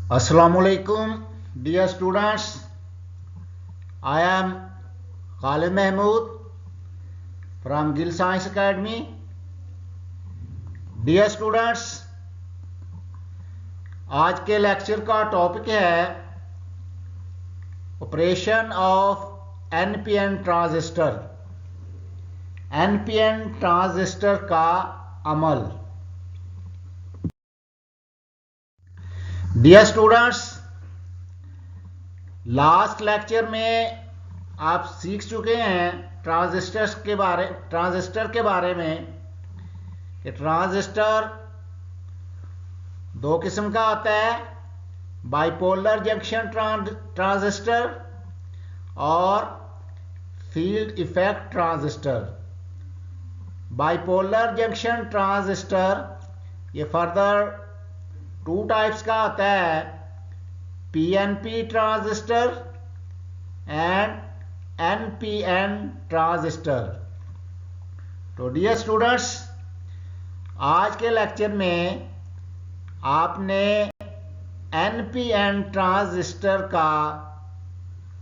Assalamualaikum, dear students. I am Khalid Mahmood from Gill Science Academy. Dear students, आज के lecture का topic है operation of NPN transistor. NPN transistor का अमल। Dear students, last lecture में आप सीख चुके हैं ट्रांजिस्टर के बारे में कि ट्रांजिस्टर दो किस्म का होता है, बाइपोलर जंक्शन ट्रांजिस्टर और field effect transistor. Bipolar junction transistor ये फर्दर टू टाइप्स का होता है, PNP transistor and NPN transistor. तो डियर स्टूडेंट्स, आज के लेक्चर में आपने एनपीएन ट्रांजिस्टर का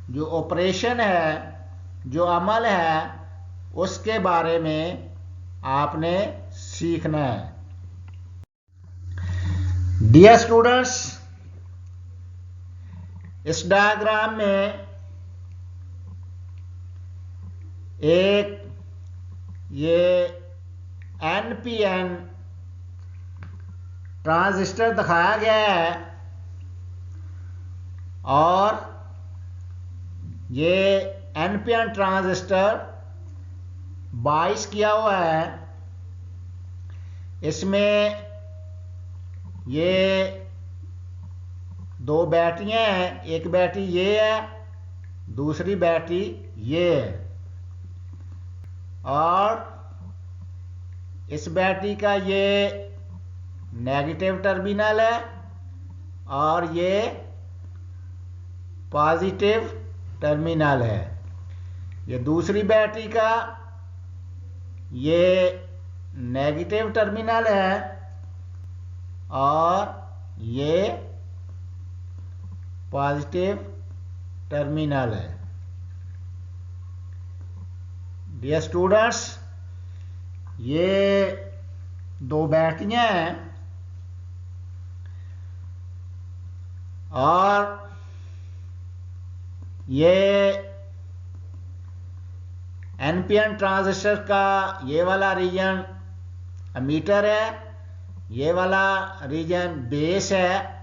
जो ऑपरेशन है, जो अमल है, उसके बारे में आपने सीखना है। डियर स्टूडेंट्स, इस डायग्राम में एक ये एनपीएन ट्रांजिस्टर दिखाया गया है और ये एनपीएन ट्रांजिस्टर 22 किया हुआ है। इसमें ये दो बैटरियां हैं, एक बैटरी ये है, दूसरी बैटरी ये है, और इस बैटरी का ये नेगेटिव टर्मिनल है और ये पॉजिटिव टर्मिनल है। ये दूसरी बैटरी का ये नेगेटिव टर्मिनल है और ये पॉजिटिव टर्मिनल है। डियर स्टूडेंट्स, ये दो बैटरियां हैं और ये एनपीएन ट्रांजिस्टर का ये वाला रीजन एमीटर है, ये वाला रीजन बेस है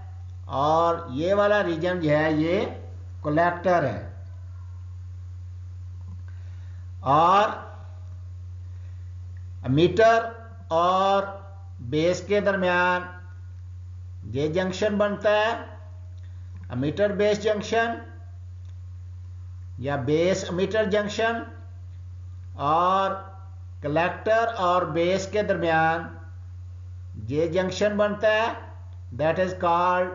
और ये वाला रीजन जो है ये कलेक्टर है। और एमीटर और बेस के दरमियान ये जंक्शन बनता है, एमीटर बेस जंक्शन या बेस एमीटर जंक्शन, और कलेक्टर और बेस के दरमियान ये जंक्शन बनता है, that is called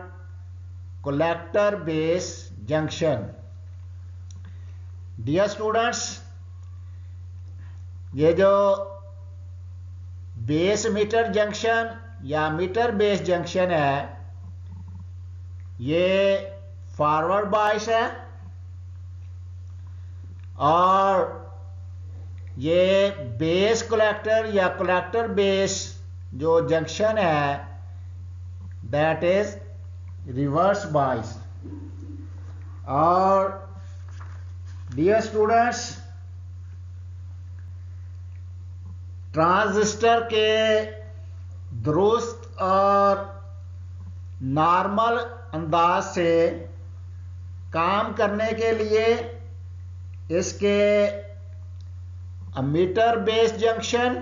collector base junction. Dear students, ये जो बेस मीटर जंक्शन या मीटर बेस जंक्शन है, ये फॉरवर्ड बायस है और ये बेस कलेक्टर या कलेक्टर बेस जो जंक्शन है, दैट इज रिवर्स बायस। और डियर स्टूडेंट्स, ट्रांजिस्टर के दुरुस्त और नॉर्मल अंदाज से काम करने के लिए इसके एमीटर बेस जंक्शन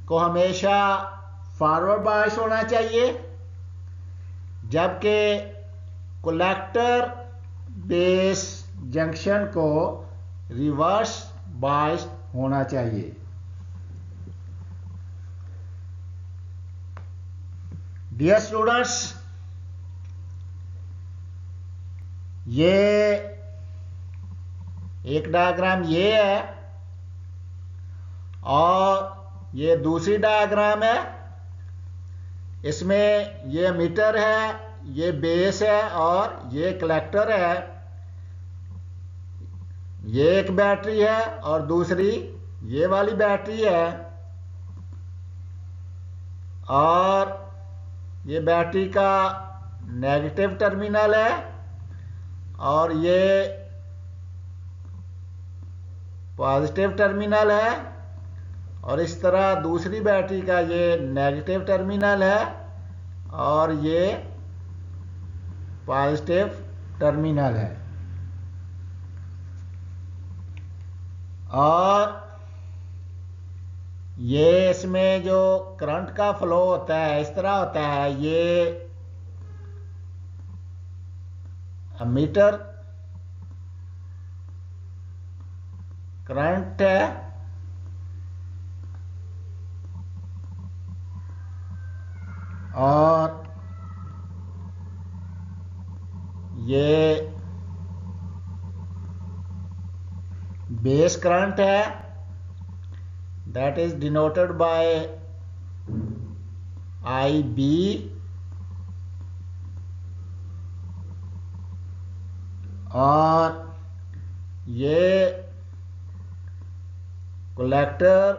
को हमेशा फॉरवर्ड बायस होना चाहिए, जबकि कलेक्टर बेस जंक्शन को रिवर्स बायस होना चाहिए। डियर स्टूडेंट्स, ये एक डायग्राम ये है और ये दूसरी डायग्राम है। इसमें ये मीटर है, ये बेस है और ये कलेक्टर है। ये एक बैटरी है और दूसरी ये वाली बैटरी है, और ये बैटरी का नेगेटिव टर्मिनल है और ये पॉजिटिव टर्मिनल है, और इस तरह दूसरी बैटरी का ये नेगेटिव टर्मिनल है और ये पॉजिटिव टर्मिनल है। और ये इसमें जो करंट का फ्लो होता है इस तरह होता है, ये एमीटर करंट है और ये बेस करंट है, that is denoted by IB, और ये कलेक्टर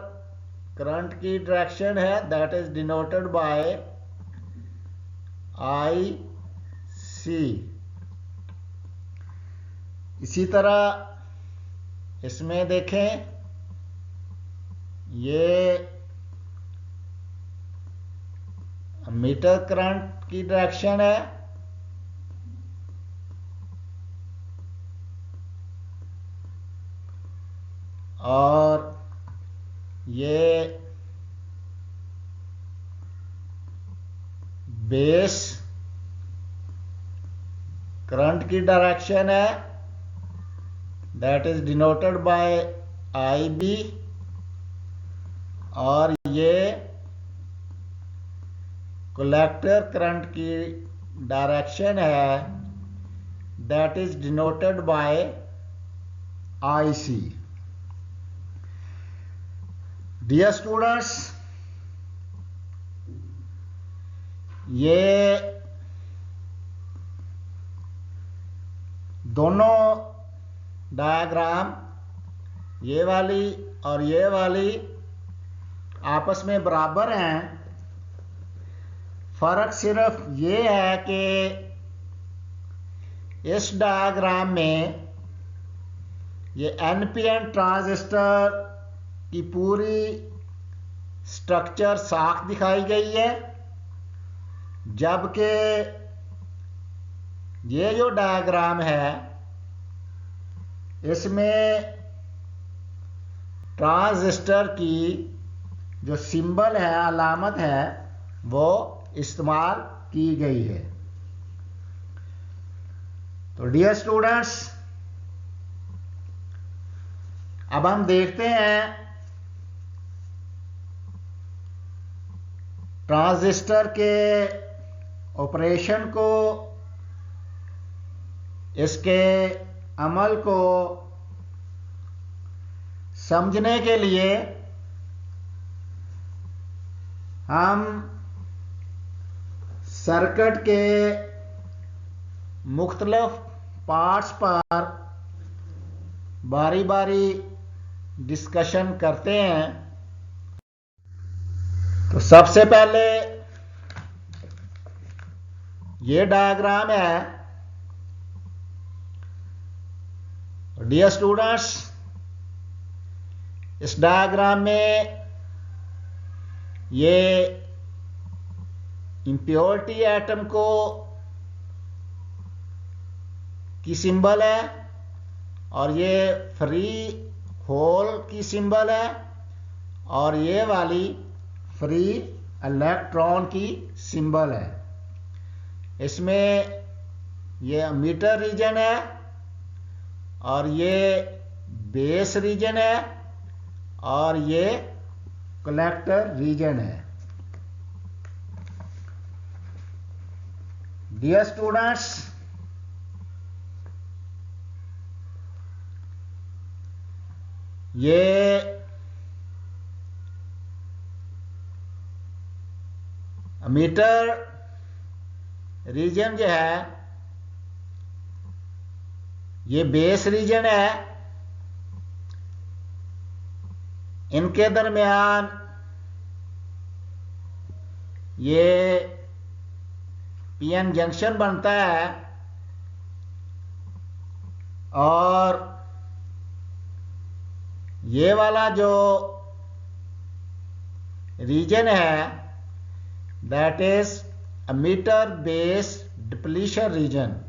करंट की डायरेक्शन है, that is denoted by IC। इसी तरह इसमें देखें, ये मीटर करंट की डायरेक्शन है और ये बेस करंट की डायरेक्शन है, that is denoted by IB, और ये कलेक्टर करंट की डायरेक्शन है, that is denoted by IC। Dear students, ये दोनों डायग्राम, ये वाली और ये वाली, आपस में बराबर हैं। फर्क सिर्फ ये है कि इस डायग्राम में ये NPN ट्रांजिस्टर की पूरी स्ट्रक्चर साख दिखाई गई है, जबकि ये जो डायग्राम है इसमें ट्रांजिस्टर की जो सिंबल है, अलामत है, वो इस्तेमाल की गई है। तो डियर स्टूडेंट्स, अब हम देखते हैं ट्रांजिस्टर के ऑपरेशन को, इसके अमल को समझने के लिए हम सर्किट के मुख्तलिफ पार्ट्स पर बारी बारी डिस्कशन करते हैं। तो सबसे पहले ये डायग्राम है। डियर स्टूडेंट्स, इस डायग्राम में ये इम्प्योरिटी एटम को की सिंबल है और ये फ्री होल की सिंबल है और ये वाली फ्री इलेक्ट्रॉन की सिंबल है। इसमें ये मीटर रीजन है और ये बेस रीजन है और ये कलेक्टर रीजन है। डियर स्टूडेंट्स, ये मीटर रीजन जो है ये बेस रीजन है। इनके दरमियान ये पीएन जंक्शन बनता है और ये वाला जो रीजन है that is emitter base depletion region.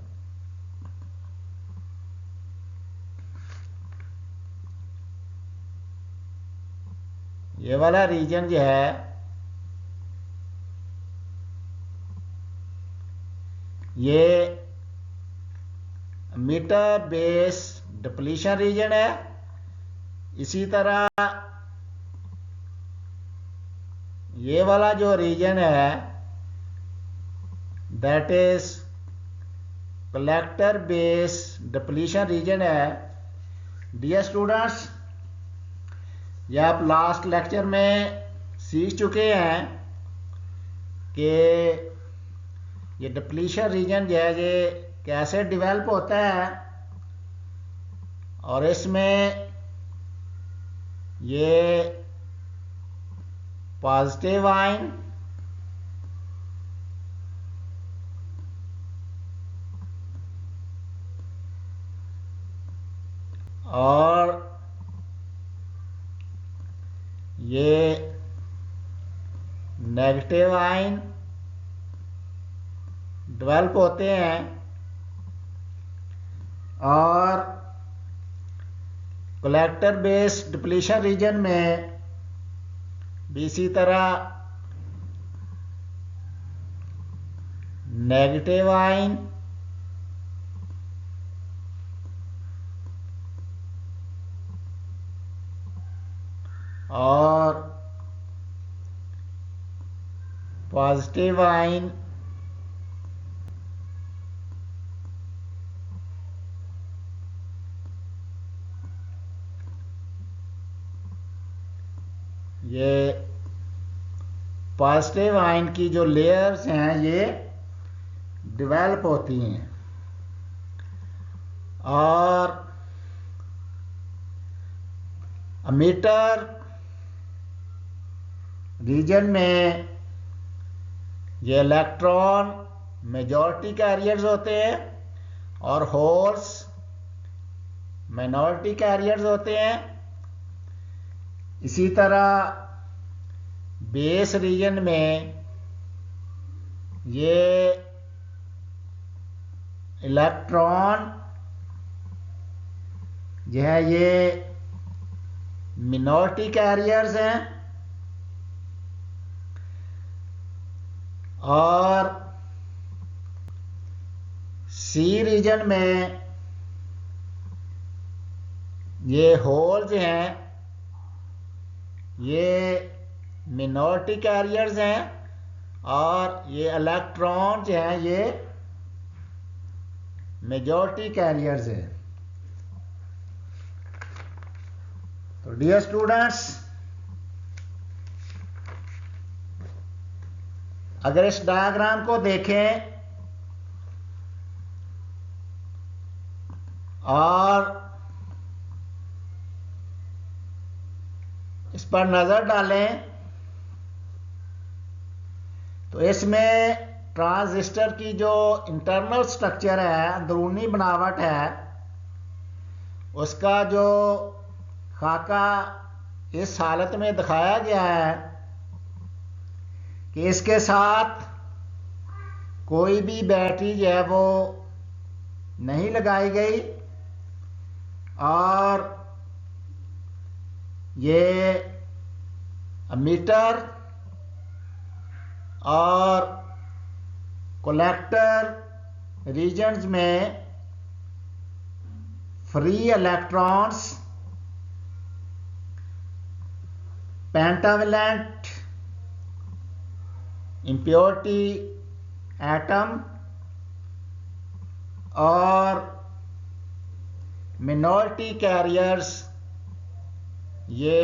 ये वाला रीजन जो है ये एमिटर बेस डिप्लीशन रीजन है। इसी तरह ये वाला जो रीजन है that is collector base depletion region है। डियर स्टूडेंट्स, ये आप लास्ट लेक्चर में सीख चुके हैं कि ये डिप्लीशन रीजन जो है ये कैसे डेवलप होता है और इसमें ये पॉजिटिव आयन और ये नेगेटिव आयन डेवलप होते हैं और कलेक्टर बेस डिप्लीशन रीजन में भी इसी तरह नेगेटिव आयन और पॉजिटिव आयन ये पॉजिटिव आयन की जो लेयर्स हैं ये डेवलप होती हैं और एमिटर रीजन में ये इलेक्ट्रॉन मेजॉरिटी कैरियर्स होते हैं और होल्स माइनॉरिटी कैरियर्स होते हैं। इसी तरह बेस रीजन में ये इलेक्ट्रॉन जो है ये मिनॉरिटी कैरियर्स हैं और सी रीजन में ये होल्स हैं ये मिनॉरिटी कैरियर्स हैं और ये इलेक्ट्रॉन जो हैं ये मेजॉरिटी कैरियर्स हैं। तो डियर स्टूडेंट्स, अगर इस डायग्राम को देखें और इस पर नजर डालें तो इसमें ट्रांजिस्टर की जो इंटरनल स्ट्रक्चर है, अंदरूनी बनावट है, उसका जो खाका इस हालत में दिखाया गया है कि इसके साथ कोई भी बैटरी जो है वो नहीं लगाई गई और ये एमिटर और कलेक्टर रीजन्स में free electrons pentavalent impurity atom और मिनॉरिटी कैरियर्स ये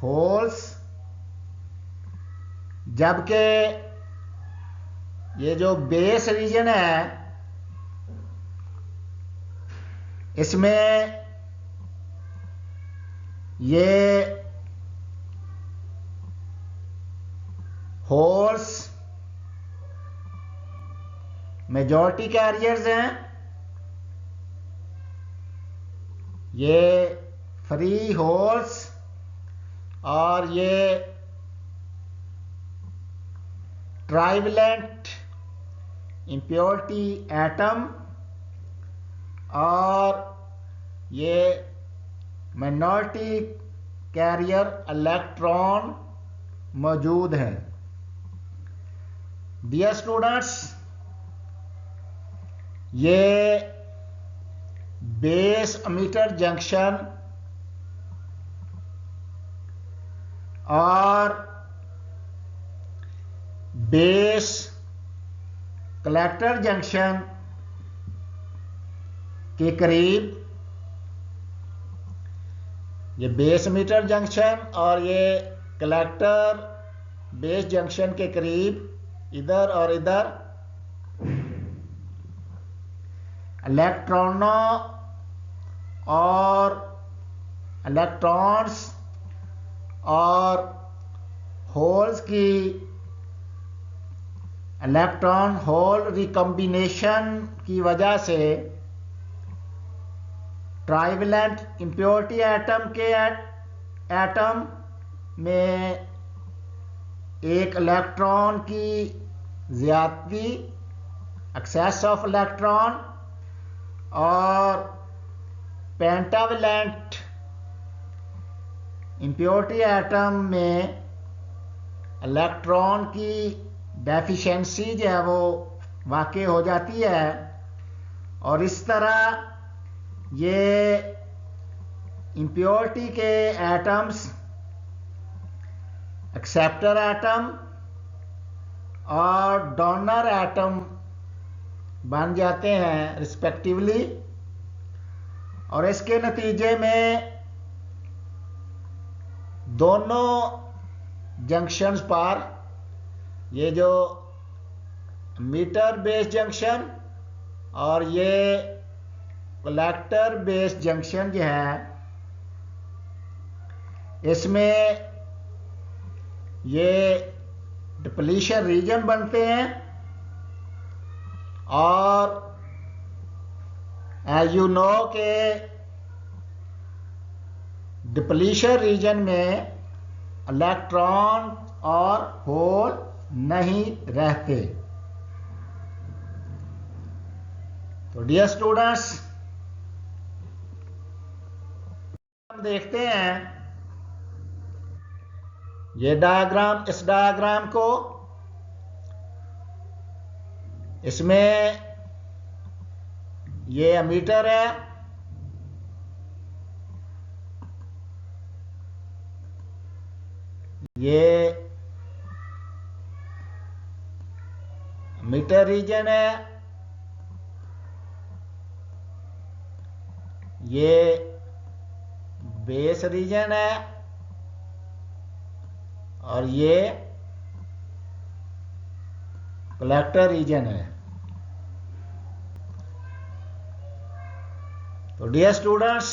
होल्स, जबकि ये जो बेस रीजन है इसमें ये होल्स मेजॉरिटी कैरियर्स हैं, ये फ्री होल्स और ये ट्राइवेलेंट इम्प्योरिटी एटम और ये माइनॉरिटी कैरियर इलेक्ट्रॉन मौजूद हैं। डियर स्टूडेंट्स, ये बेस एमिटर जंक्शन और बेस कलेक्टर जंक्शन के करीब, ये बेस एमिटर जंक्शन और ये कलेक्टर बेस जंक्शन के करीब इधर और इधर इलेक्ट्रॉनों और इलेक्ट्रॉन्स और होल्स की इलेक्ट्रॉन होल रिकॉम्बिनेशन की वजह से ट्राइवेलेंट इम्प्योरिटी एटम के एटम में एक इलेक्ट्रॉन की ज्यादती, एक्सेस ऑफ इलेक्ट्रॉन, और पेंटावेलेंट इम्प्योरिटी एटम में इलेक्ट्रॉन की डेफिशिएंसी जो है वो वाक़ई हो जाती है। और इस तरह ये इम्प्योरिटी के एटम्स एक्सेप्टर एटम और डोनर एटम बन जाते हैं रिस्पेक्टिवली, और इसके नतीजे में दोनों जंक्शंस पर, ये जो मीटर बेस जंक्शन और ये कलेक्टर बेस जंक्शन जो है, इसमें ये डिप्लीशन रीजन बनते हैं। और एज यू नो के डिप्लीशन रीजन में इलेक्ट्रॉन और होल नहीं रहते। तो डियर स्टूडेंट्स, हम देखते हैं ये डायग्राम, इस डायग्राम को, इसमें ये एमीटर है, ये एमीटर रीजन है, ये बेस रीजन है, और ये कलेक्टर रीजन है। तो डियर स्टूडेंट्स,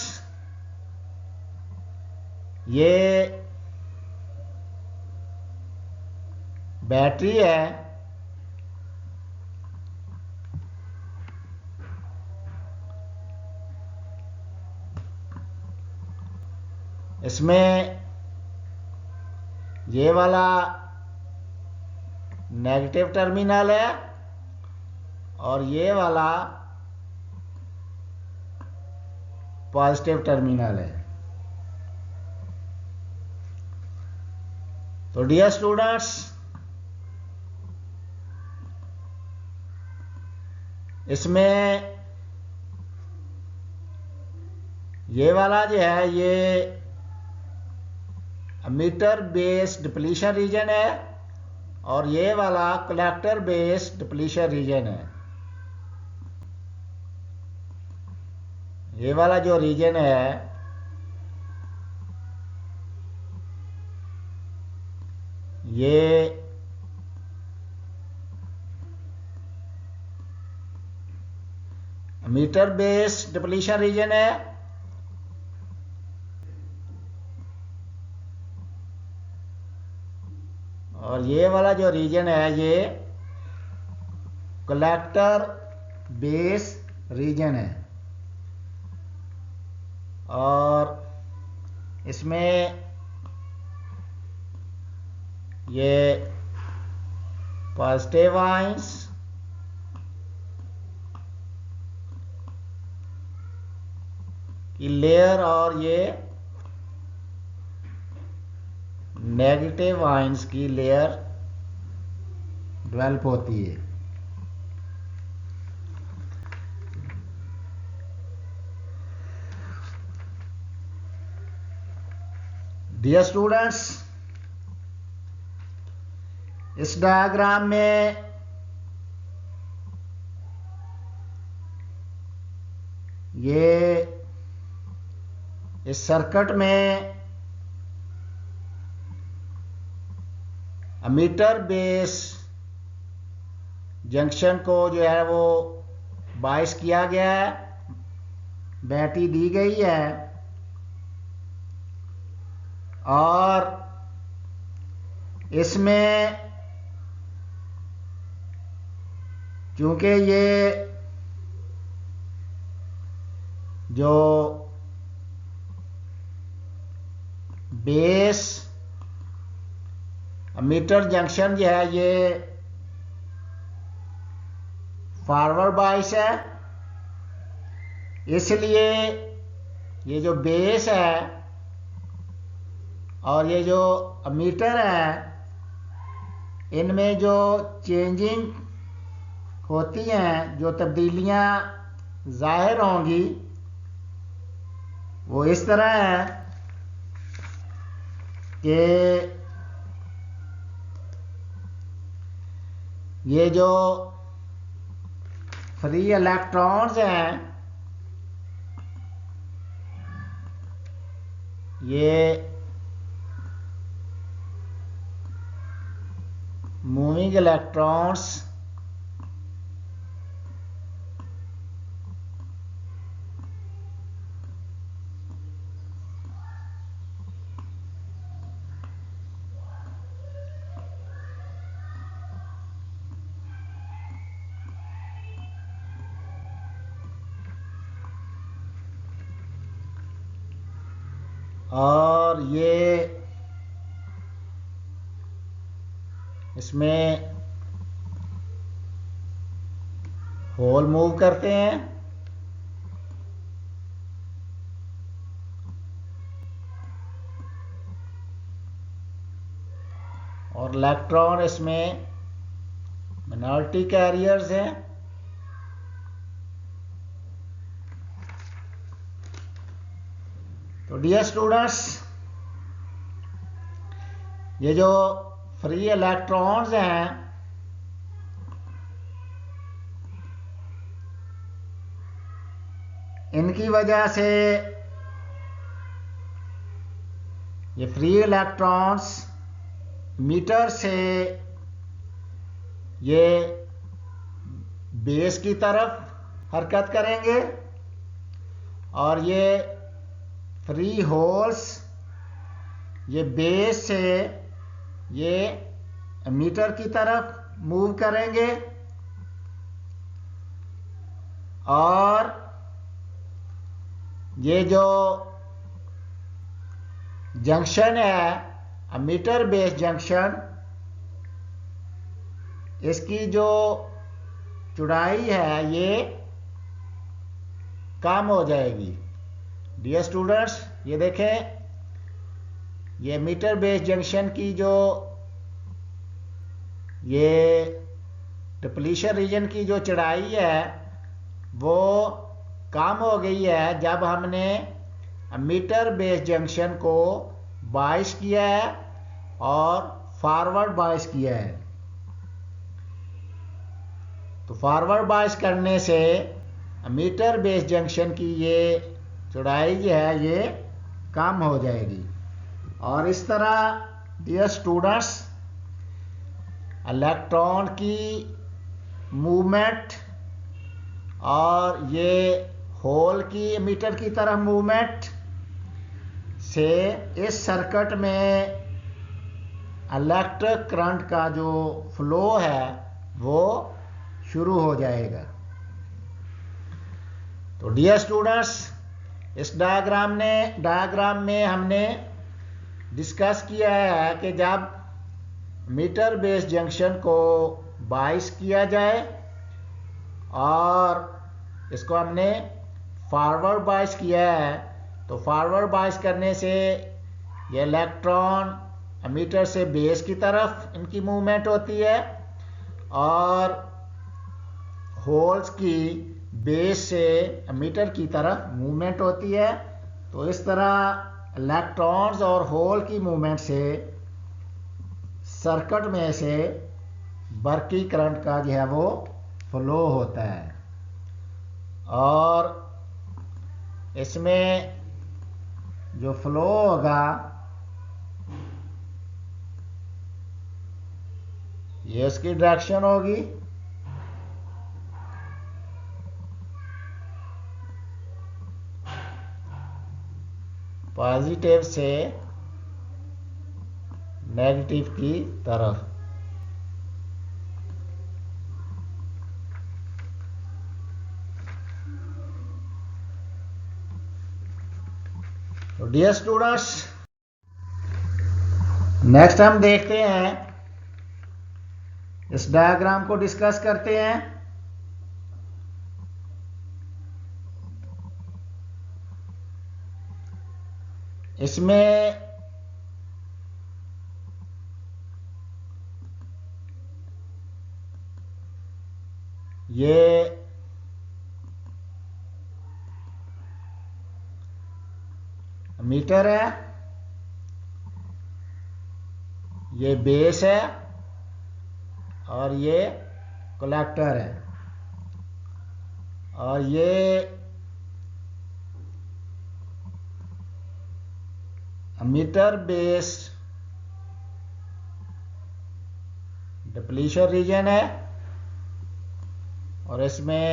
ये बैटरी है, इसमें ये वाला नेगेटिव टर्मिनल है और ये वाला पॉजिटिव टर्मिनल है। तो डियर स्टूडेंट्स, इसमें ये वाला जो है ये एमिटर बेस डिप्लीशन रीजन है और ये वाला कलेक्टर बेस डिप्लीशन रीजन है। ये वाला जो रीजन है ये मीटर बेस डिप्लीशन रीजन है, और ये वाला जो रीजन है ये कलेक्टर बेस रीजन है। और इसमें ये पॉजिटिव आयंस की लेयर और ये नेगेटिव आयंस की लेयर डेवलप होती है। डियर स्टूडेंट्स, इस डायग्राम में ये इस सर्किट में एमीटर बेस जंक्शन को जो है वो बायस किया गया है, बैटरी दी गई है, और इसमें चूंकि ये जो बेस एमीटर जंक्शन जो है ये फॉरवर्ड बायस है, इसलिए ये जो बेस है और ये जो एमीटर है इनमें जो चेंजिंग होती हैं, जो तब्दीलियां जाहिर होंगी वो इस तरह है कि ये जो फ्री इलेक्ट्रॉन्स हैं ये मूविंग इलेक्ट्रॉन्स और ये इसमें होल मूव करते हैं, और इलेक्ट्रॉन इसमें माइनॉरिटी कैरियर्स हैं। तो डियर स्टूडेंट्स, ये जो फ्री इलेक्ट्रॉन्स हैं इनकी वजह से ये फ्री इलेक्ट्रॉन्स मीटर से ये बेस की तरफ हरकत करेंगे, और ये फ्री होल्स ये बेस से ये मीटर की तरफ मूव करेंगे, और ये जो जंक्शन है एमीटर बेस जंक्शन, इसकी जो चौड़ाई है ये कम हो जाएगी। डियर स्टूडेंट्स, ये देखें, ये एमीटर बेस जंक्शन की जो ये डिप्लीशन रीजन की जो चौड़ाई है वो कम हो गई है जब हमने एमीटर बेस जंक्शन को बायस किया है और फॉरवर्ड बायस किया है। तो फॉरवर्ड बायस करने से एमीटर बेस जंक्शन की ये चौड़ाई जो है ये कम हो जाएगी, और इस तरह डियर स्टूडेंट्स इलेक्ट्रॉन की मूवमेंट और ये होल की एमीटर की तरफ मूवमेंट से इस सर्किट में इलेक्ट्रिक करंट का जो फ्लो है वो शुरू हो जाएगा। तो डियर स्टूडेंट्स, इस डायग्राम में हमने डिस्कस किया है कि जब मीटर बेस जंक्शन को बाइस किया जाए और इसको हमने फॉरवर्ड बाइस किया है, तो फॉरवर्ड बाइस करने से ये इलेक्ट्रॉन एमीटर से बेस की तरफ इनकी मूवमेंट होती है और होल्स की बेस से एमीटर की तरफ मूवमेंट होती है। तो इस तरह इलेक्ट्रॉन्स और होल की मूवमेंट से सर्किट में से बर्की करंट का जो है वो फ्लो होता है और इसमें जो फ्लो होगा ये इसकी डायरेक्शन होगी। पॉजिटिव से नेगेटिव की तरफ। तो डियर स्टूडेंट्स, नेक्स्ट हम देखते हैं, इस डायग्राम को डिस्कस करते हैं। इसमें ये मीटर है, ये बेस है और ये कलेक्टर है और ये मीटर बेस डिप्लीशन रीजन है और इसमें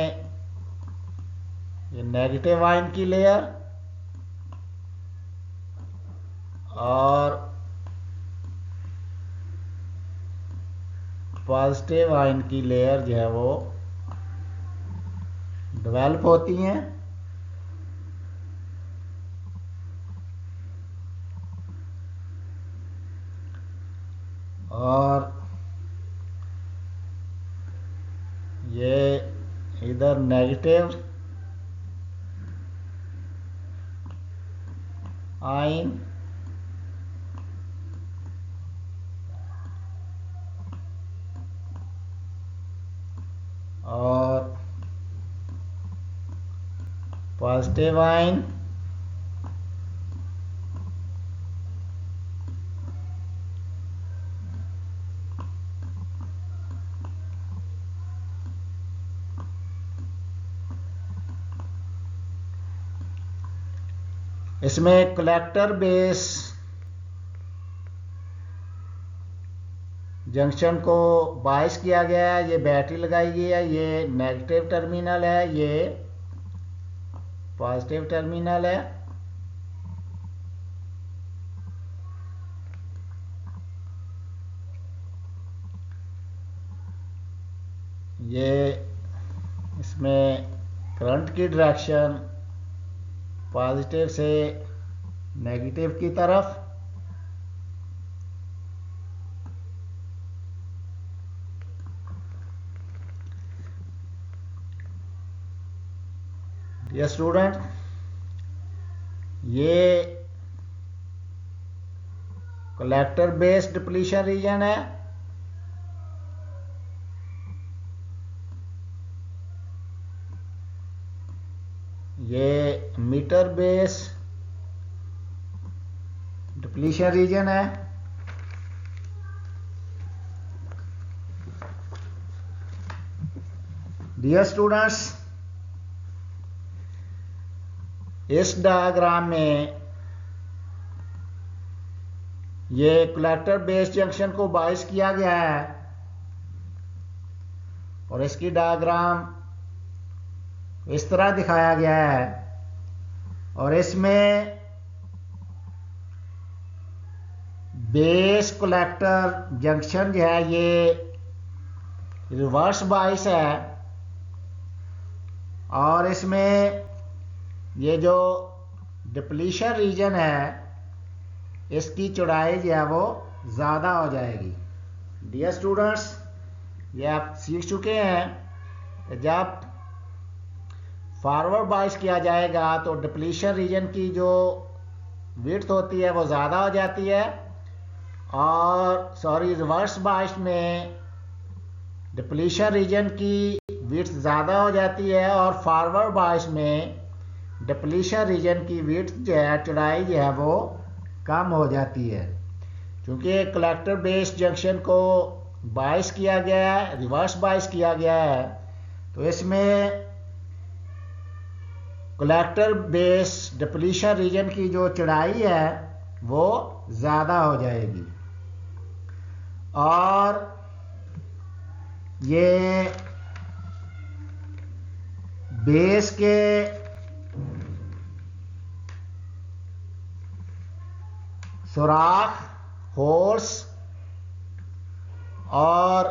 ये नेगेटिव आयन की लेयर और पॉजिटिव आयन की लेयर जो है वो डेवलप होती हैं। और ये इधर नेगेटिव आयन और पॉजिटिव आयन इसमें कलेक्टर बेस जंक्शन को बाइस किया गया है, ये बैटरी लगाई गई है, ये नेगेटिव टर्मिनल है, ये पॉजिटिव टर्मिनल है। ये इसमें करंट की डायरेक्शन पॉजिटिव से नेगेटिव की तरफ। डियर स्टूडेंट, ये कलेक्टर बेस डिप्लीशन रीजन है ये मीटर बेस डिप्लीशन रीजन है। डियर स्टूडेंट्स, इस डायग्राम में ये कलेक्टर बेस जंक्शन को बाइस किया गया है और इसकी डायग्राम इस तरह दिखाया गया है। और इसमें बेस कलेक्टर जंक्शन जो है ये रिवर्स बाइस है, और इसमें ये जो डिप्लीशन रीजन है इसकी चौड़ाई जो है वो ज़्यादा हो जाएगी। डियर स्टूडेंट्स, ये आप सीख चुके हैं कि जब फॉरवर्ड बाइस किया जाएगा तो डिप्लीशन रीजन की जो विड्थ होती है वो ज़्यादा हो जाती है, और रिवर्स बाइस में डिप्लीशन रीजन की विड्थ ज़्यादा हो जाती है, और फॉरवर्ड बाइस में डिप्लीशन रीजन की विड्थ जो है, चौड़ाई जो है वो कम हो जाती है। क्योंकि कलेक्टर बेस जंक्शन को बाइस किया गया है, रिवर्स बाइस किया गया है, तो इसमें कलेक्टर बेस डिप्लीशन रीजन की जो चौड़ाई है वो ज़्यादा हो जाएगी। और ये बेस के सुराख, होल्स और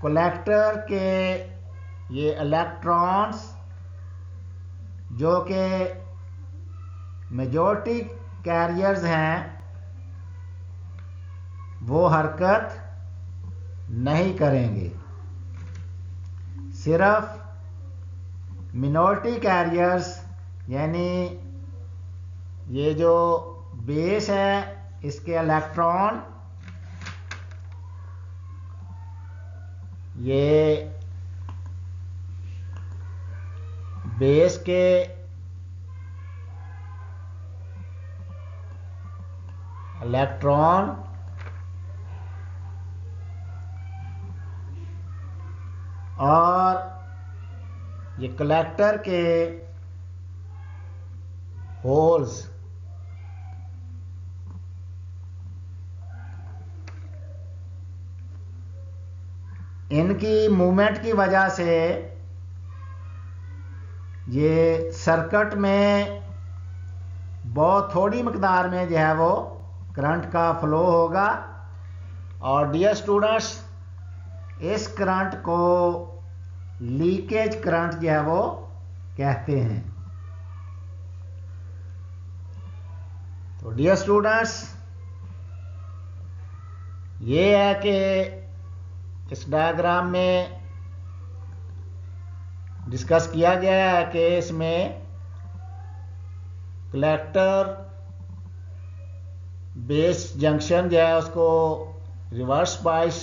कलेक्टर के ये इलेक्ट्रॉन्स जो कि मेजॉरिटी कैरियर्स हैं वो हरकत नहीं करेंगे। सिर्फ मिनॉरिटी कैरियर्स यानी ये जो बेस है इसके इलेक्ट्रॉन ये बेस के इलेक्ट्रॉन और ये कलेक्टर के होल्स इनकी मूवमेंट की वजह से ये सर्किट में बहुत थोड़ी मकदार में जो है वो करंट का फ्लो होगा। और डियर स्टूडेंट्स, इस करंट को लीकेज करंट जो है वो कहते हैं। तो डियर स्टूडेंट्स, ये है कि इस डायग्राम में डिस्कस किया गया है कि इसमें कलेक्टर बेस जंक्शन जो है उसको रिवर्स बाइस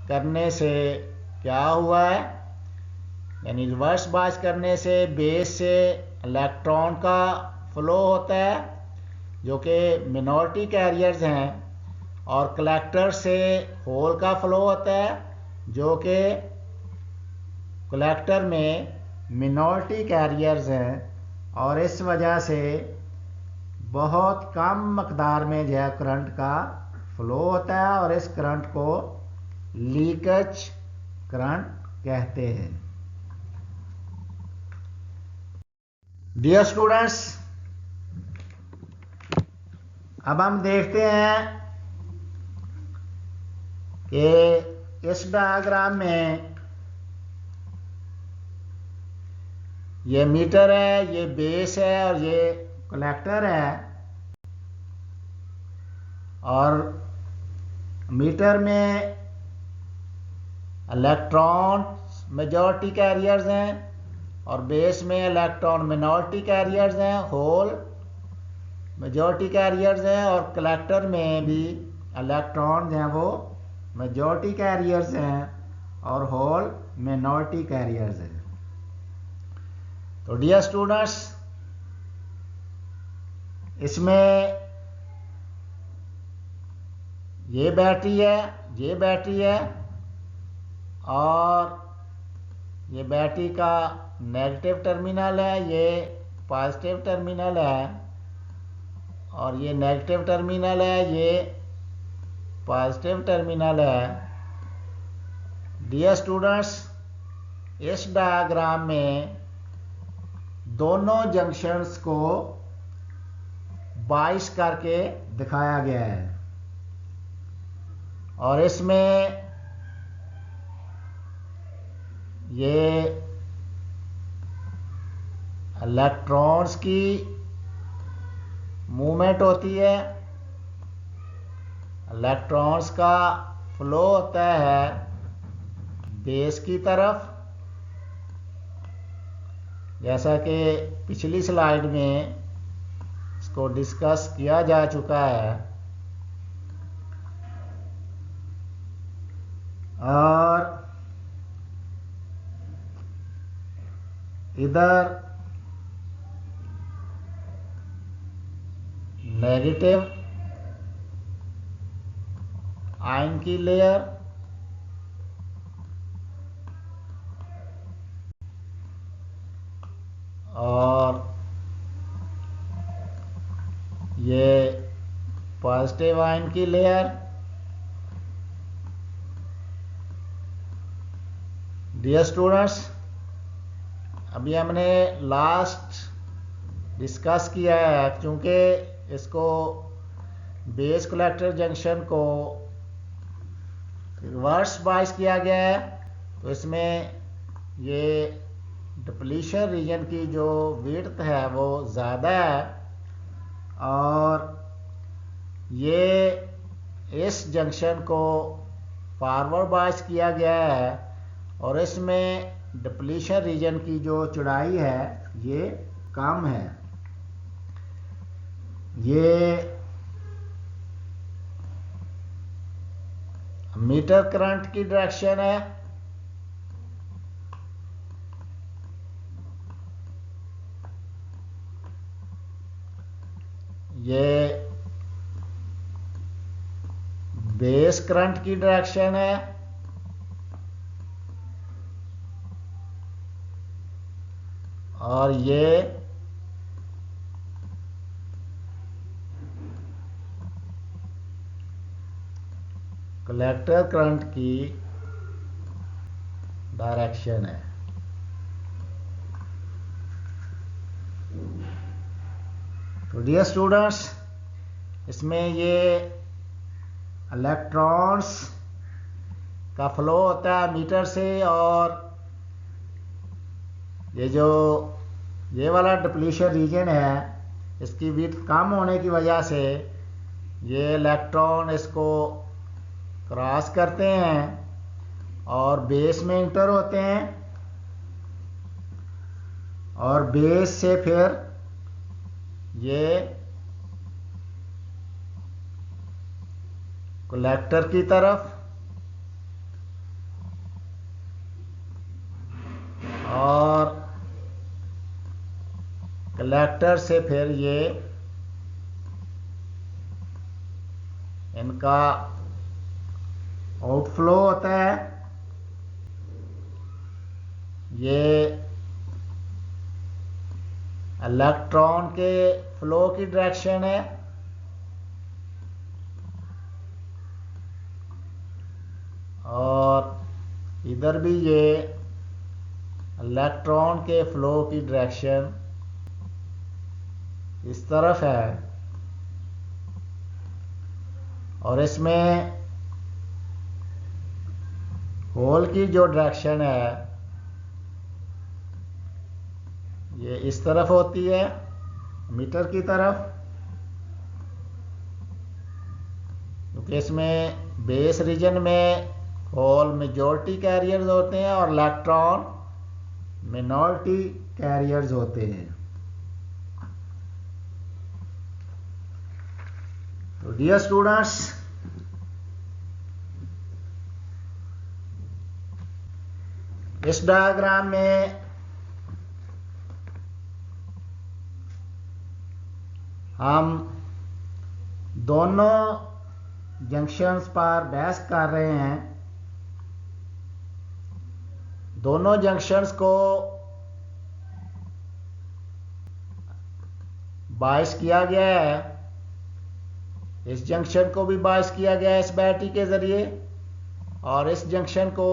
करने से क्या हुआ है, यानी रिवर्स बाइस करने से बेस से इलेक्ट्रॉन का फ्लो होता है जो कि मिनॉरिटी कैरियर्स हैं, और कलेक्टर से होल का फ्लो होता है जो कि कलेक्टर में मिनॉरिटी कैरियर्स हैं। और इस वजह से बहुत कम मकदार में जो है करंट का फ्लो होता है, और इस करंट को लीकेज करंट कहते हैं। डियर स्टूडेंट्स, अब हम देखते हैं कि इस डायग्राम में ये मीटर है, ये बेस है और ये कलेक्टर है। और मीटर में इलेक्ट्रॉन मेजॉरिटी कैरियर्स हैं और बेस में इलेक्ट्रॉन मिनॉरिटी कैरियर्स हैं, होल मेजॉरिटी कैरियर्स हैं, और कलेक्टर में भी इलेक्ट्रॉन जो हैं वो मेजॉरिटी कैरियर्स हैं और होल मिनॉरिटी कैरियर्स हैं। तो डियर स्टूडेंट्स, इसमें ये बैटरी है, ये बैटरी है, और ये बैटरी का नेगेटिव टर्मिनल है, ये पॉजिटिव टर्मिनल है, और ये नेगेटिव टर्मिनल है, ये पॉजिटिव टर्मिनल है। डियर स्टूडेंट्स, इस डायग्राम में दोनों जंक्शंस को 22 करके दिखाया गया है और इसमें ये इलेक्ट्रॉन्स की मूवमेंट होती है। इलेक्ट्रॉन्स का फ्लो होता है बेस की तरफ, जैसा कि पिछली स्लाइड में इसको डिस्कस किया जा चुका है। और इधर नेगेटिव आयन की लेयर और ये पॉजिटिव आयन की लेयर। डियर स्टूडेंट्स, अभी हमने लास्ट डिस्कस किया है, क्योंकि इसको बेस कलेक्टर जंक्शन को रिवर्स बायस किया गया है, तो इसमें ये डिप्लीशन रीजन की जो विड्थ है वो ज़्यादा है और ये इस जंक्शन को फॉरवर्ड बायस किया गया है और इसमें डिप्लीशन रीजन की जो चौड़ाई है ये कम है। ये मीटर करंट की डायरेक्शन है। ये बेस करंट की डायरेक्शन है। और ये कलेक्टर करंट की डायरेक्शन है। तो डियर स्टूडेंट्स, इसमें ये इलेक्ट्रॉन्स का फ्लो होता है मीटर से और ये वाला डिप्लीशन रीजन है, इसकी विड्थ कम होने की वजह से ये इलेक्ट्रॉन इसको क्रॉस करते हैं और बेस में इंटर होते हैं और बेस से फिर ये कलेक्टर की तरफ और कलेक्टर से फिर ये इनका आउटफ्लो होता है। ये इलेक्ट्रॉन के फ्लो की डायरेक्शन है और इधर भी ये इलेक्ट्रॉन के फ्लो की डायरेक्शन इस तरफ है और इसमें होल की जो डायरेक्शन है ये इस तरफ होती है, मीटर की तरफ, क्योंकि इसमें बेस रीजन में होल मेजॉरिटी कैरियर्स होते हैं और इलेक्ट्रॉन मिनॉरिटी कैरियर्स होते हैं। तो डियर स्टूडेंट्स, इस डायग्राम में हम दोनों जंक्शंस पर बहस कर रहे हैं। दोनों जंक्शंस को बायस किया गया है। इस जंक्शन को भी बायस किया गया है इस बैटरी के जरिए और इस जंक्शन को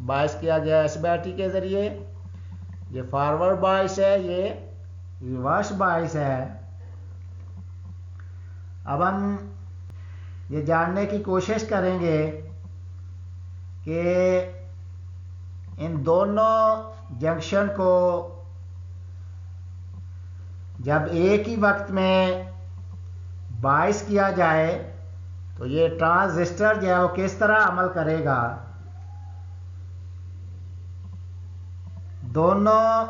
बायस किया गया एस बैटरी के ज़रिए। ये फॉरवर्ड बायस है, ये रिवर्स बायस है। अब हम ये जानने की कोशिश करेंगे कि इन दोनों जंक्शन को जब एक ही वक्त में बायस किया जाए तो ये ट्रांजिस्टर जो है वो किस तरह अमल करेगा। दोनों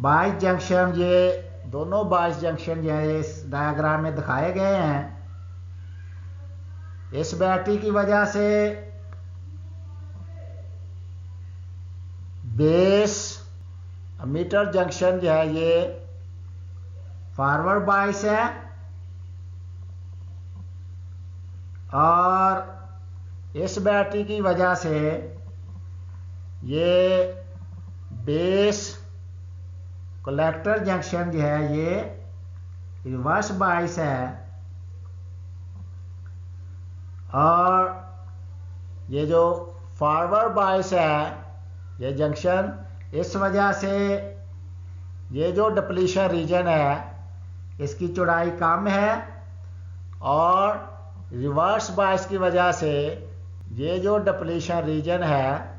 बायस जंक्शन, ये दोनों बायस जंक्शन जो है इस डायग्राम में दिखाए गए हैं। इस बैटरी की वजह से बेस एमीटर जंक्शन जो है ये फॉरवर्ड बायस है, और इस बैटरी की वजह से ये बेस कलेक्टर जंक्शन जो है ये रिवर्स बायस है। और ये जो फॉरवर्ड बायस है ये जंक्शन, इस वजह से ये जो डिप्लीशन रीजन है इसकी चौड़ाई कम है, और रिवर्स बायस की वजह से ये जो डिप्लीशन रीजन है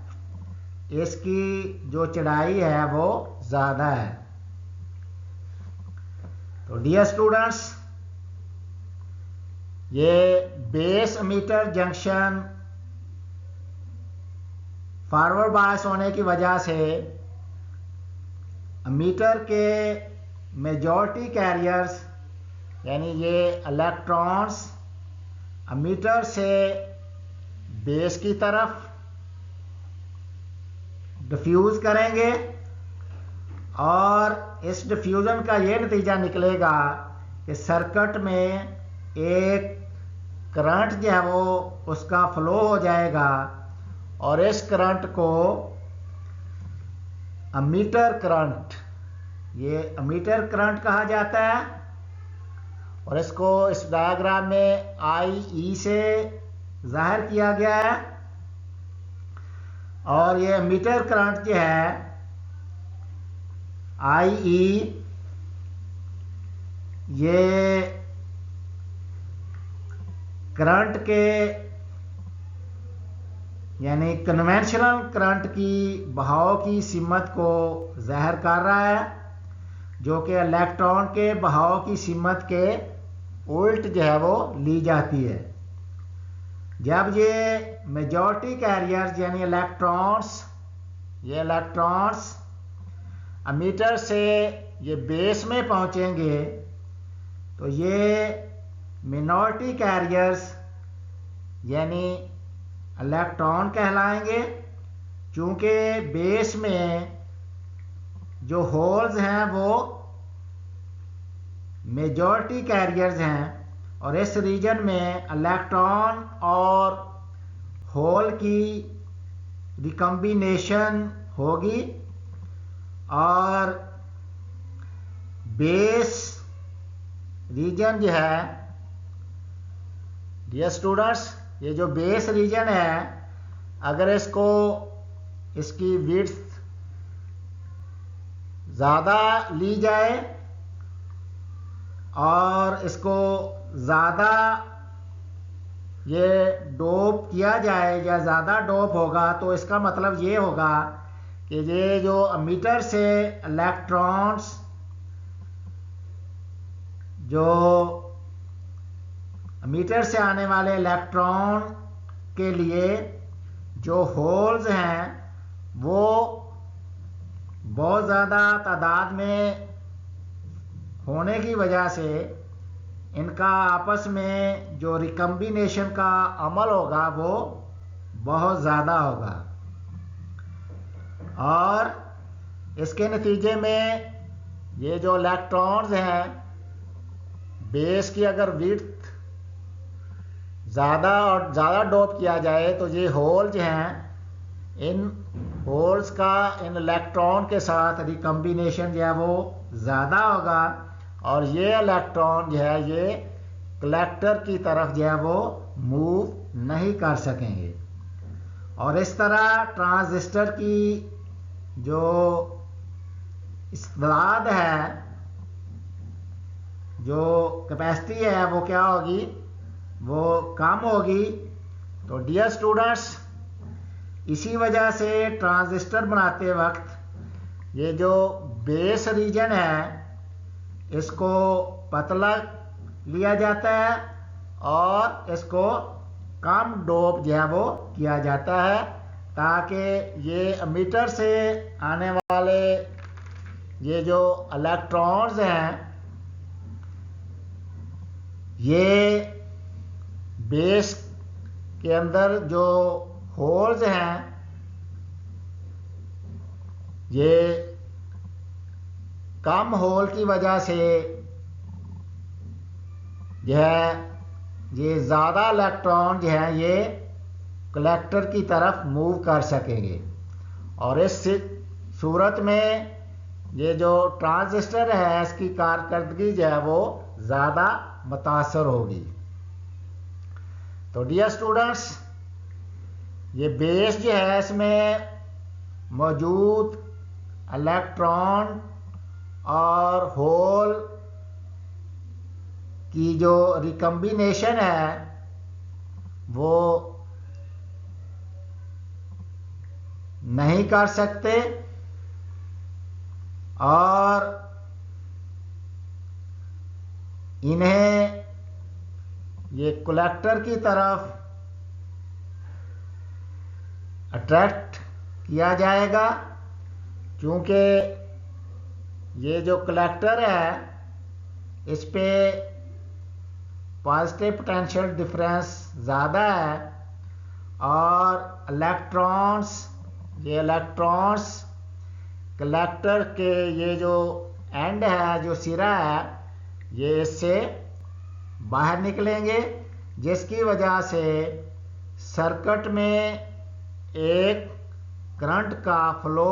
इसकी जो चौड़ाई है वो ज़्यादा है। तो डियर स्टूडेंट्स, ये base emitter junction forward bias होने की वजह से एमीटर के मेजॉरिटी कैरियर्स यानी ये इलेक्ट्रॉन्स एमीटर से बेस की तरफ डिफ्यूज़ करेंगे, और इस डिफ्यूज़न का ये नतीजा निकलेगा कि सर्किट में एक करंट जो है वो उसका फ्लो हो जाएगा, और इस करंट को एमीटर करंट, ये एमीटर करंट कहा जाता है। और इसको इस डायग्राम में IE से जाहिर किया गया है। और ये एमीटर करंट जो है IE, ये करंट के यानी कन्वेंशनल करंट की बहाव की सिमत को ज़ाहिर कर रहा है, जो कि इलेक्ट्रॉन के बहाव की सिमत के उल्ट जो है वो ली जाती है। जब ये मेजॉरिटी कैरियर्स यानी इलेक्ट्रॉन्स, ये इलेक्ट्रॉन्स एमीटर से ये बेस में पहुंचेंगे तो ये मिनॉरिटी कैरियर्स यानी इलेक्ट्रॉन कहलाएंगे, क्योंकि बेस में जो होल्स हैं वो मेजॉरिटी कैरियर्स हैं, और इस रीजन में इलेक्ट्रॉन और होल की रिकम्बिनेशन होगी, और बेस रीजन जो है डियर स्टूडेंट्स, ये जो बेस रीजन है अगर इसको इसकी विड्थ ज़्यादा ली जाए और इसको ज़्यादा ये डोप किया जाए या ज़्यादा डोप होगा, तो इसका मतलब ये होगा कि ये जो एमीटर से इलेक्ट्रॉन्स जो एमीटर से आने वाले इलेक्ट्रॉन के लिए जो होल्स हैं वो बहुत ज़्यादा तादाद में होने की वजह से इनका आपस में जो रिकम्बिनेशन का अमल होगा वो बहुत ज़्यादा होगा, और इसके नतीजे में ये जो इलेक्ट्रॉन्स हैं बेस की अगर विड्थ ज़्यादा और ज़्यादा डोप किया जाए तो ये होल जो हैं इन होल्स का इन इलेक्ट्रॉन के साथ रिकम्बिनेशन जो है वो ज़्यादा होगा, और ये इलेक्ट्रॉन जो है ये कलेक्टर की तरफ जो है वो मूव नहीं कर सकेंगे। और इस तरह ट्रांजिस्टर की जो इस्तेदाद है, जो कैपेसिटी है, वो क्या होगी, वो कम होगी। तो डियर स्टूडेंट्स, इसी वजह से ट्रांजिस्टर बनाते वक्त ये जो बेस रीजन है इसको पतला लिया जाता है और इसको कम डोप जो है वो किया जाता है, ताकि ये एमीटर से आने वाले ये जो इलेक्ट्रॉन्स हैं ये बेस के अंदर जो होल्स हैं ये कम होल की वजह से जो है ये ज़्यादा इलेक्ट्रॉन जो है ये कलेक्टर की तरफ मूव कर सकेंगे। और इस सूरत में ये जो ट्रांजिस्टर है इसकी कारकर्दगी जो है वो ज़्यादा मुतासर होगी। तो डियर स्टूडेंट्स, ये बेस जो है इसमें मौजूद इलेक्ट्रॉन और होल की जो रिकम्बिनेशन है वो नहीं कर सकते और इन्हें ये कलेक्टर की तरफ अट्रैक्ट किया जाएगा, क्योंकि ये जो कलेक्टर है इस पे पॉजिटिव पोटेंशियल डिफरेंस ज़्यादा है और ये इलेक्ट्रॉन्स कलेक्टर के ये जो एंड है, जो सिरा है, ये इससे बाहर निकलेंगे, जिसकी वजह से सर्किट में एक करंट का फ्लो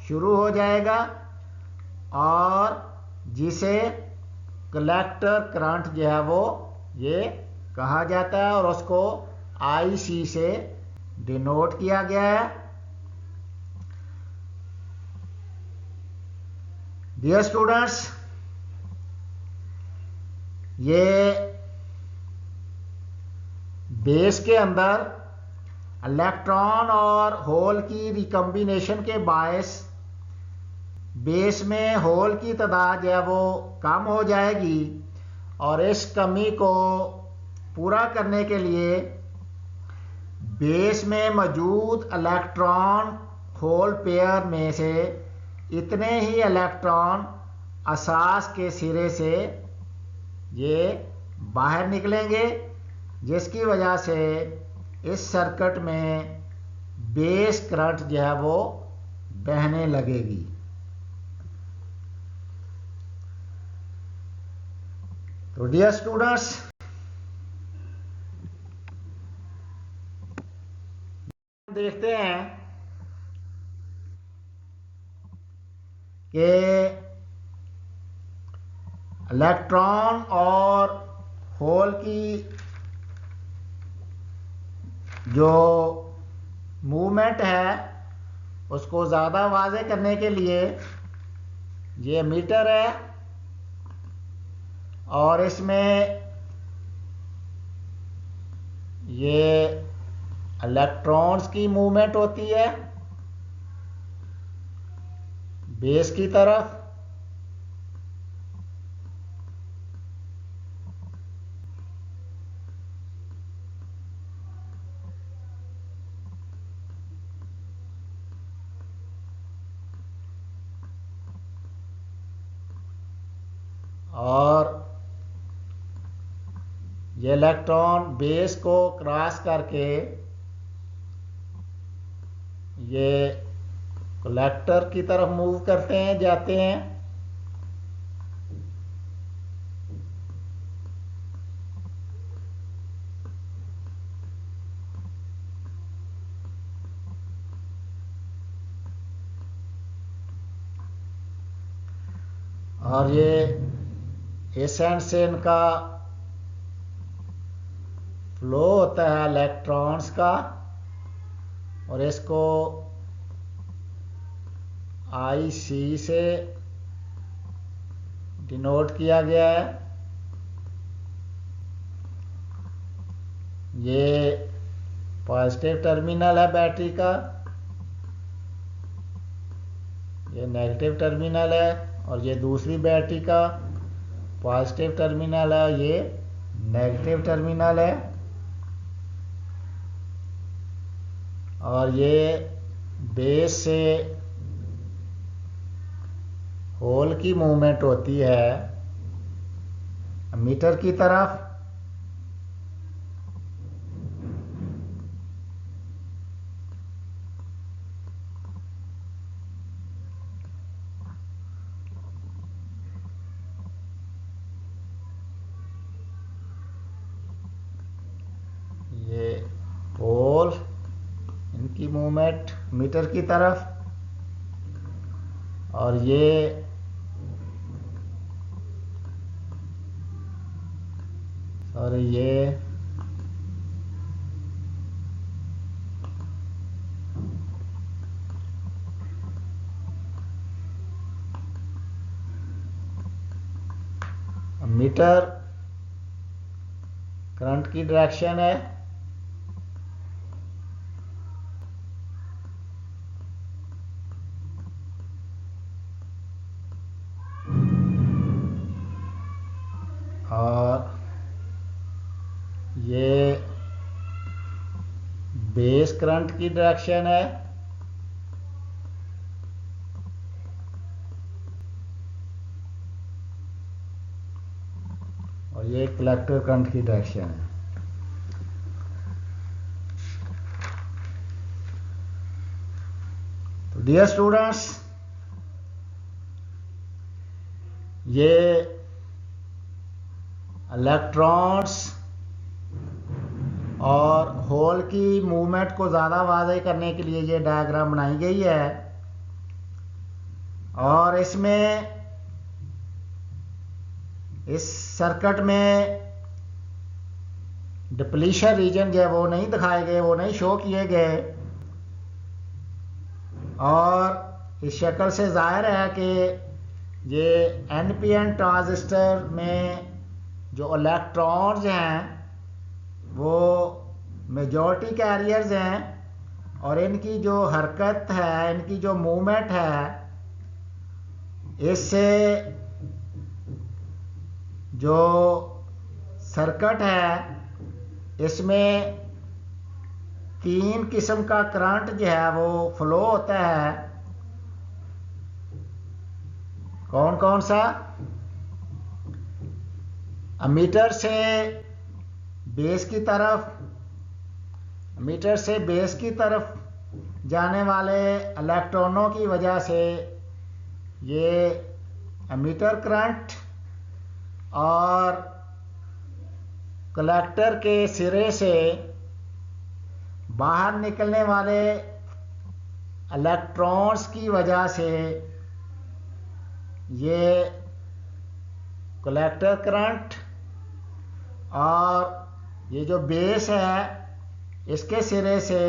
शुरू हो जाएगा और जिसे कलेक्टर करंट जो है वो ये कहा जाता है और उसको IC से डिनोट किया गया है। डियर स्टूडेंट्स, ये बेस के अंदर इलेक्ट्रॉन और होल की रिकम्बिनेशन के बायस बेस में होल की तादाद जो है वो कम हो जाएगी और इस कमी को पूरा करने के लिए बेस में मौजूद इलेक्ट्रॉन होल पेयर में से इतने ही इलेक्ट्रॉन असास के सिरे से ये बाहर निकलेंगे, जिसकी वजह से इस सर्किट में बेस करंट जो है वो बहने लगेगी। तो डियर स्टूडेंट्स, देखते हैं कि इलेक्ट्रॉन और होल की जो मूवमेंट है उसको ज़्यादा वाज़े करने के लिए ये मीटर है और इसमें ये इलेक्ट्रॉन्स की मूवमेंट होती है बेस की तरफ और ये इलेक्ट्रॉन बेस को क्रॉस करके ये कलेक्टर की तरफ मूव करते हैं, जाते हैं। और ये इस एंड से इनका फ्लो होता है इलेक्ट्रॉन्स का, और इसको IC से डिनोट किया गया है। ये पॉजिटिव टर्मिनल है बैटरी का, ये नेगेटिव टर्मिनल है, और ये दूसरी बैटरी का पॉजिटिव टर्मिनल है, ये नेगेटिव टर्मिनल है। और ये बेस से होल की मूवमेंट होती है मीटर की तरफ। ये होल इनकी मूवमेंट मीटर की तरफ, और ये मीटर करंट की डायरेक्शन है। और ये बेस करंट की डायरेक्शन है। और ये कलेक्टर करंट की डायरेक्शन है। तो डियर स्टूडेंट्स, ये इलेक्ट्रॉन्स और होल की मूवमेंट को ज़्यादा वाज़ेह करने के लिए ये डायग्राम बनाई गई है। और इसमें इस सर्किट में डिप्लीशन रीजन जो है वो नहीं दिखाए गए, वो नहीं शो किए गए। और इस शक्ल से जाहिर है कि ये NPN ट्रांजिस्टर में जो इलेक्ट्रॉन्स हैं वो मेजॉरिटी कैरियर्स हैं, और इनकी जो हरकत है, इनकी जो मूवमेंट है, इससे जो सर्किट है इसमें 3 किस्म का करंट जो है वो फ्लो होता है। कौन कौन सा? मीटर से बेस की तरफ, मीटर से बेस की तरफ जाने वाले इलेक्ट्रॉनों की वजह से ये मीटर करंट, और कलेक्टर के सिरे से बाहर निकलने वाले इलेक्ट्रॉन्स की वजह से ये कलेक्टर करंट, और ये जो बेस है इसके सिरे से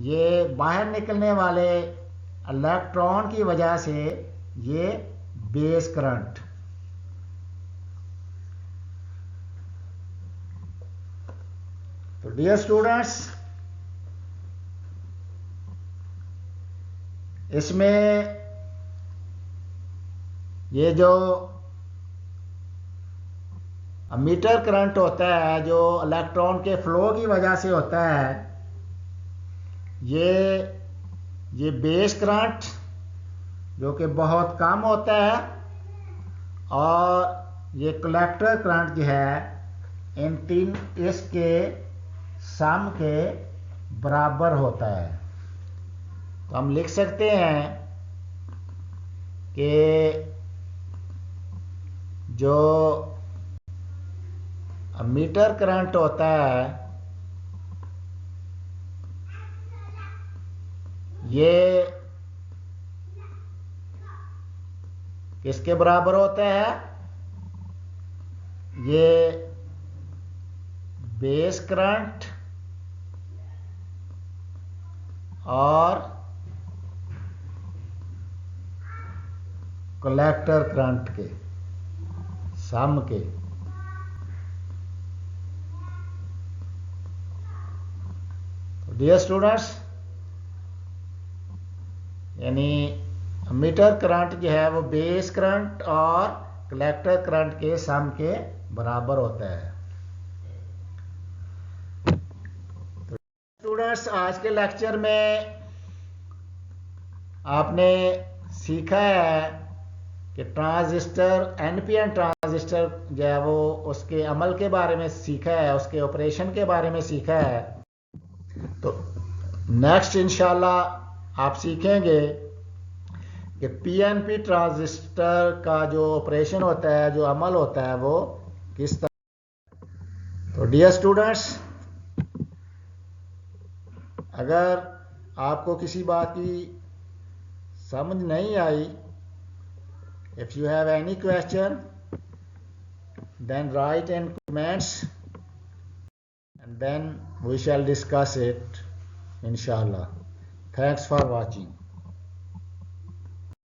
ये बाहर निकलने वाले इलेक्ट्रॉन की वजह से ये बेस करंट। तो डियर स्टूडेंट्स, इसमें ये जो मीटर करंट होता है जो इलेक्ट्रॉन के फ्लो की वजह से होता है, ये बेस करंट जो कि बहुत कम होता है, और ये कलेक्टर करंट जो है इन तीन इसके सम के बराबर होता है। तो हम लिख सकते हैं कि जो मीटर करंट होता है ये किसके बराबर होता है? ये बेस करंट और कलेक्टर करंट के सम के। डियर स्टूडेंट्स, यानी मीटर करंट जो है वो बेस करंट और कलेक्टर करंट के सम के बराबर होता है। तो स्टूडेंट्स, आज के लेक्चर में आपने सीखा है कि ट्रांजिस्टर, एनपीएन ट्रांजिस्टर जो है वो उसके अमल के बारे में सीखा है, उसके ऑपरेशन के बारे में सीखा है। तो नेक्स्ट इंशाल्लाह आप सीखेंगे कि पीएनपी ट्रांजिस्टर का जो ऑपरेशन होता है, जो अमल होता है, वो किस तरह। तो डियर स्टूडेंट्स, अगर आपको किसी बात की समझ नहीं आई, if you have any question then write in comments and then we shall discuss it inshallah. Thanks for watching.